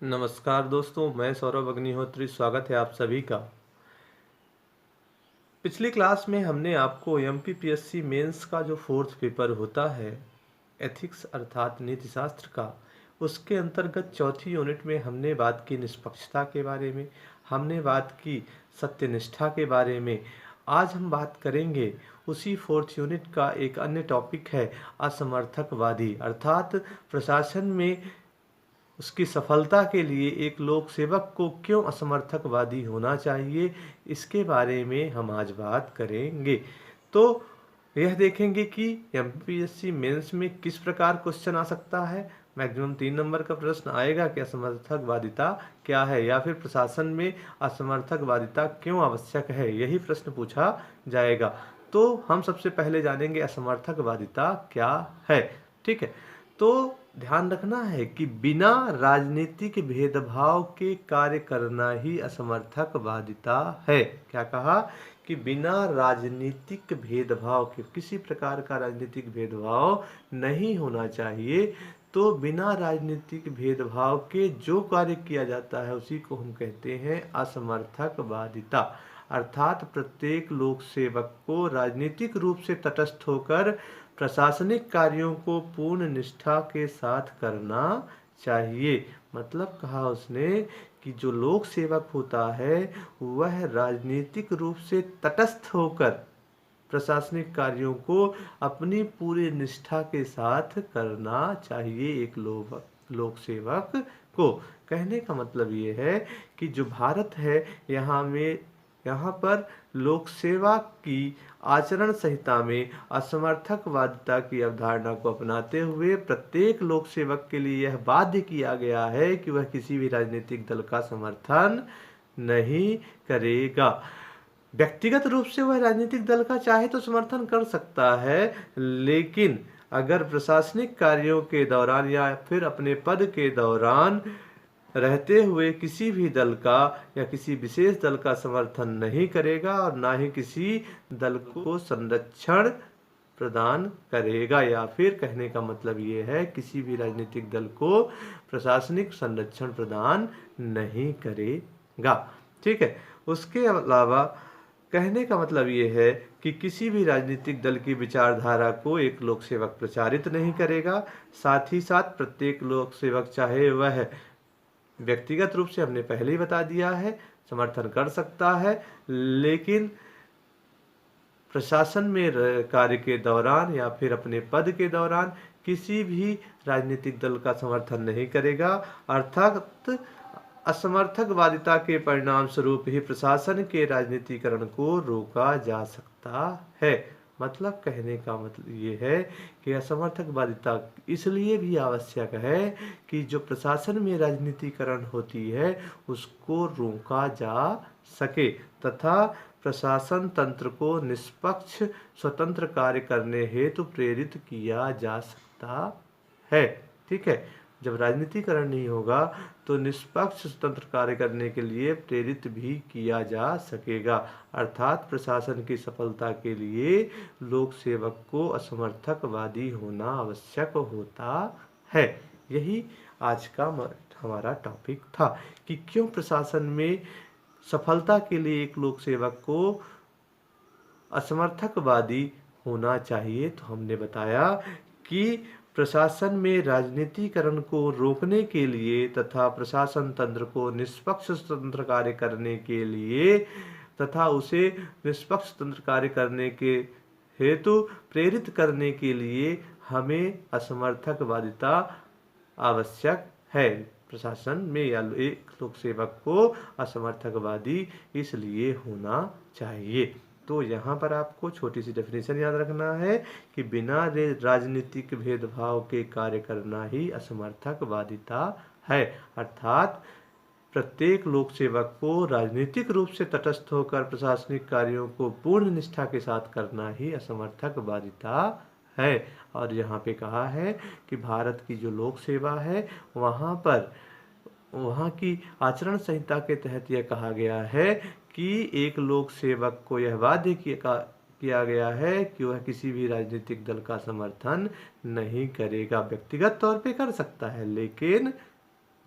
नमस्कार दोस्तों, मैं सौरभ अग्निहोत्री। स्वागत है आप सभी का। पिछली क्लास में हमने आपको एमपीपीएससी मेंस का जो फोर्थ पेपर होता है, एथिक्स अर्थात नीति शास्त्र का, उसके अंतर्गत चौथी यूनिट में हमने बात की निष्पक्षता के बारे में, हमने बात की सत्यनिष्ठा के बारे में। आज हम बात करेंगे उसी फोर्थ यूनिट का एक अन्य टॉपिक है असमर्थकवादी, अर्थात प्रशासन में उसकी सफलता के लिए एक लोक सेवक को क्यों असमर्थकवादी होना चाहिए, इसके बारे में हम आज बात करेंगे। तो यह देखेंगे कि एमपीएससी मेंस में किस प्रकार क्वेश्चन आ सकता है। मैक्सिमम 3 नंबर का प्रश्न आएगा कि असमर्थकवादिता क्या है, या फिर प्रशासन में असमर्थकवादिता क्यों आवश्यक है, यही प्रश्न पूछा जाएगा। तो हम सबसे पहले जानेंगे असमर्थकवादिता क्या है। ठीक है, तो ध्यान रखना है कि बिना राजनीतिक भेदभाव के कार्य करना ही असमर्थकवादिता है। क्या कहा कि बिना राजनीतिक भेदभाव के, किसी प्रकार का राजनीतिक भेदभाव नहीं होना चाहिए। तो बिना राजनीतिक भेदभाव के जो कार्य किया जाता है उसी को हम कहते हैं असमर्थकवादिता। अर्थात प्रत्येक लोक सेवक को राजनीतिक रूप से तटस्थ होकर प्रशासनिक कार्यों को पूर्ण निष्ठा के साथ करना चाहिए। मतलब कहा उसने कि जो लोक सेवक होता है वह राजनीतिक रूप से तटस्थ होकर प्रशासनिक कार्यों को अपनी पूरी निष्ठा के साथ करना चाहिए एक लोक सेवक को। कहने का मतलब ये है कि जो भारत है यहाँ पर लोक सेवा की आचरण संहिता में असमर्थकवादिता की अवधारणा को अपनाते हुए प्रत्येक लोक सेवक के लिए यह बाध्य किया गया है कि वह किसी भी राजनीतिक दल का समर्थन नहीं करेगा। व्यक्तिगत रूप से वह राजनीतिक दल का चाहे तो समर्थन कर सकता है, लेकिन अगर प्रशासनिक कार्यों के दौरान या फिर अपने पद के दौरान रहते हुए किसी भी दल का या किसी विशेष दल का समर्थन नहीं करेगा और ना ही किसी दल को संरक्षण प्रदान करेगा, या फिर कहने का मतलब ये है किसी भी राजनीतिक दल को प्रशासनिक संरक्षण प्रदान नहीं करेगा। ठीक है, उसके अलावा कहने का मतलब ये है कि किसी भी राजनीतिक दल की विचारधारा को एक लोक सेवक प्रचारित नहीं करेगा। साथ ही साथ प्रत्येक लोक सेवक चाहे वह व्यक्तिगत रूप से, हमने पहले ही बता दिया है, समर्थन कर सकता है, लेकिन प्रशासन में कार्य के दौरान या फिर अपने पद के दौरान किसी भी राजनीतिक दल का समर्थन नहीं करेगा। अर्थात असमर्थकवादिता के परिणाम स्वरूप ही प्रशासन के राजनीतिकरण को रोका जा सकता है। मतलब कहने का मतलब ये है कि असमर्थकवादिता इसलिए भी आवश्यक है कि जो प्रशासन में राजनीतिकरण होती है उसको रोका जा सके तथा प्रशासन तंत्र को निष्पक्ष स्वतंत्र कार्य करने हेतु प्रेरित किया जा सकता है। ठीक है, जब राजनीतिकरण नहीं होगा तो निष्पक्ष स्वतंत्र कार्य करने के लिए प्रेरित भी किया जा सकेगा। अर्थात प्रशासन की सफलता के लिए लोक सेवक को असमर्थकवादी होना आवश्यक होता है। यही आज का हमारा टॉपिक था कि क्यों प्रशासन में सफलता के लिए एक लोक सेवक को असमर्थकवादी होना चाहिए। तो हमने बताया कि प्रशासन में राजनीतिकरण को रोकने के लिए तथा प्रशासन तंत्र को निष्पक्ष स्वतंत्र कार्य करने के लिए तथा उसे निष्पक्ष स्वतंत्र कार्य करने के हेतु प्रेरित करने के लिए हमें असमर्थकवादिता आवश्यक है। प्रशासन में या एक लोक सेवक को असमर्थकवादी इसलिए होना चाहिए। तो यहाँ पर आपको छोटी सी डेफिनेशन याद रखना है कि बिना राजनीतिक भेदभाव के कार्य करना ही असमर्थकवादिता है। अर्थात प्रत्येक लोक सेवक को राजनीतिक रूप से तटस्थ होकर प्रशासनिक कार्यों को पूर्ण निष्ठा के साथ करना ही असमर्थकवादिता है। और यहाँ पे कहा है कि भारत की जो लोक सेवा है वहाँ की आचरण संहिता के तहत यह कहा गया है कि एक लोक सेवक को यह बाध्य किया गया है कि वह किसी भी राजनीतिक दल का समर्थन नहीं करेगा। व्यक्तिगत तौर पे कर सकता है, लेकिन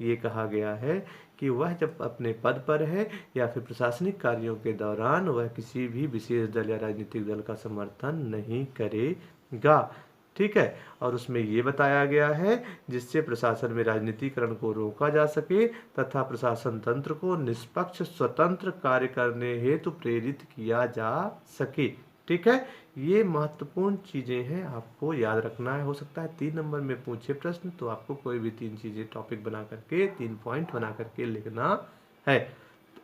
ये कहा गया है कि वह जब अपने पद पर है या फिर प्रशासनिक कार्यों के दौरान वह किसी भी विशेष दल या राजनीतिक दल का समर्थन नहीं करेगा। ठीक है। और उसमें ये बताया गया है जिससे प्रशासन में राजनीतिकरण को रोका जा सके तथा प्रशासन तंत्र को निष्पक्ष स्वतंत्र कार्य करने हेतु प्रेरित किया जा सके। ठीक है। ये महत्वपूर्ण चीजें हैं, आपको याद रखना है। हो सकता है 3 नंबर में पूछे प्रश्न, तो आपको कोई भी 3 चीजें टॉपिक बना करके 3 पॉइंट बना करके लिखना है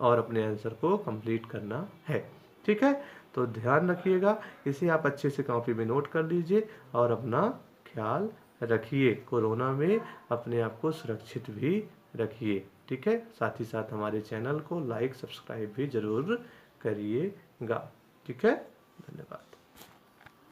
और अपने आंसर को कंप्लीट करना है। ठीक है। तो ध्यान रखिएगा, इसे आप अच्छे से कॉपी में नोट कर लीजिए और अपना ख्याल रखिए। कोरोना में अपने आप को सुरक्षित भी रखिए। ठीक है। साथ ही साथ हमारे चैनल को लाइक सब्सक्राइब भी जरूर करिएगा। ठीक है। धन्यवाद।